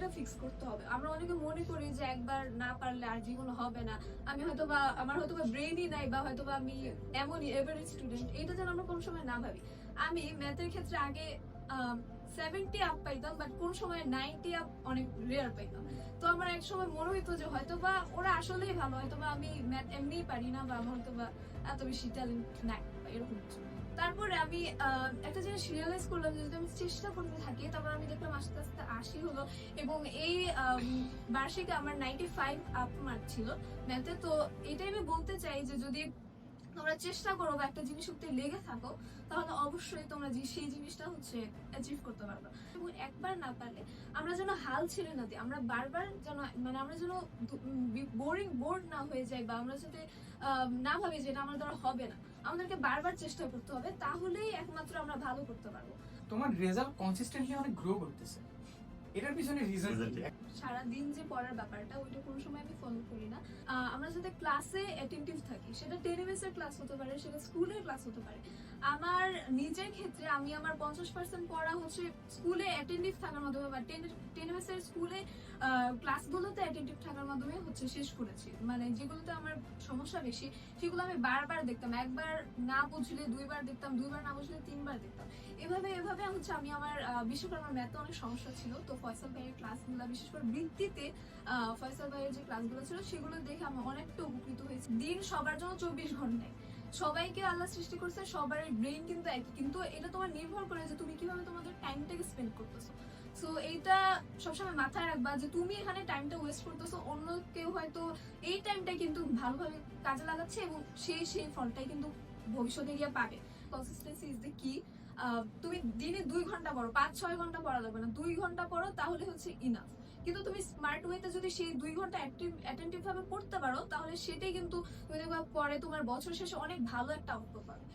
টার্গেটটা ফিক্স করতে হবে। আমরা অনেকে মনে করি যে একবার না পারলে আর জীবনে হবে না, আমি হয়তো বা আমার হয়তো বা ব্রেনই নাই, বা হয়তো বা আমি এমনই এভারেজ স্টুডেন্ট, এটা যেন আমরা কোনো সময় না ভাবি। আমি ম্যাথের ক্ষেত্রে আগে 70 আপ পাইতাম, বাট কোন সময় 90 আপ অনেক রেয়ার পাইতাম। তো আমার এক সময় মনে হইতো যে হয়তো বা ওরা আসলেই ভালো, হয়তো বা আমি ম্যাথ এমনিই পারি না, বা আমার হয়তো বা এত বেশি ট্যালেন্ট নাই বা এরকম কিছু। তারপরে আমি একটা জিনিস রিয়েলাইজ করলাম যে যদি আমি চেষ্টা করতে থাকি, তারপর আমি দেখলাম আস্তে আস্তে 80 হলো, এবং এই বার্ষিকে আমার 95 আপ মার্ক ছিল ম্যাথে। তো এটাই আমি বলতে চাই যে যদি তোমরা চেষ্টা করো বা একটা জিনিস করতে লেগে থাকো, তাহলে অবশ্যই তোমরা সেই জিনিসটা হচ্ছে অ্যাচিভ করতে পারবে। এবং একবার না পারলে আমরা যেন হাল ছেড়ে না দিই, আমরা বারবার যেন মানে আমরা যেন বোর্ড না হয়ে যাই, বা আমরা যাতে না ভাবি যে এটা আমার দ্বারা হবে না। আমাদেরকে বারবার চেষ্টা করতে হবে, তাহলেই একমাত্র আমরা ভালো করতে পারবো। তোমার রেজাল্ট কনসিস্টেন্টলি অনেক গ্রো করতেছে, এটার পিছনে রিজন সারাদিন যে পড়ার ব্যাপারটা ওইটা কোনো সময় আমি ফলো করি না। আমরা যাতে ক্লাসে অ্যাটেন্টিভ থাকি, সেটা 10 এর ক্লাস হতে পারে, সেটা স্কুলের ক্লাস হতে পারে। আমার নিজের ক্ষেত্রে আমি আমার 50% পড়া হচ্ছে স্কুলে অ্যাটেন্টিভ থাকার মাধ্যমে, বা 10 এর স্কুলে ক্লাসগুলোতে অ্যাটেন্টিভ থাকার মাধ্যমে হচ্ছে শেষ করেছি। মানে যেগুলোতে আমার সমস্যা বেশি সেগুলো আমি বারবার দেখতাম, একবার না বুঝলে দুইবার দেখতাম, দুইবার না বুঝলে তিনবার দেখতাম। এভাবে এভাবে হচ্ছে আমি আমার বিশেষ করে আমার ম্যাথে অনেক সমস্যা ছিল, তো ফয়সাল ভাইয়ের ক্লাসগুলো, বিশেষ করে বৃত্তিতে ফয়সাল ভাইয়ের যে ক্লাসগুলো ছিল সেগুলো দেখে আমি অনেকটা উপকৃত হয়েছি। দিন সবার জন্য 24 ঘন্টায়, সবাইকে আল্লাহ সৃষ্টি করছে, সবার ব্রেন কিন্তু একই, কিন্তু এটা তোমার নির্ভর করে যে তুমি কিভাবে তোমাদের টাইমটাকে স্পেন্ড করতেছো। সো এইটা সবসময় মাথায় রাখবা যে তুমি এখানে টাইমটা ওয়েস্ট করতেছো, অন্য কেউ হয়তো এই টাইমটা কিন্তু ভালোভাবে কাজে লাগাচ্ছে, এবং সেই ফলটাই কিন্তু ভবিষ্যতে গিয়ে পাবে। কনসিস্টেন্সি ইজ দ্য কি। তুমি দিনে 2 ঘন্টা পড়ো, 5-6 ঘন্টা পড়া লাগবে না, 2 ঘন্টা পড়ো, তাহলে হচ্ছে ইনাফ। কিন্তু তুমি স্মার্ট ওয়েতে যদি সেই 2 ঘন্টা অ্যাটেন্টিভ ভাবে পড়তে পারো, তাহলে সেটাই কিন্তু তুমি দেখবা পরে তোমার বছর শেষে অনেক ভালো একটা আউটপুট পাবে।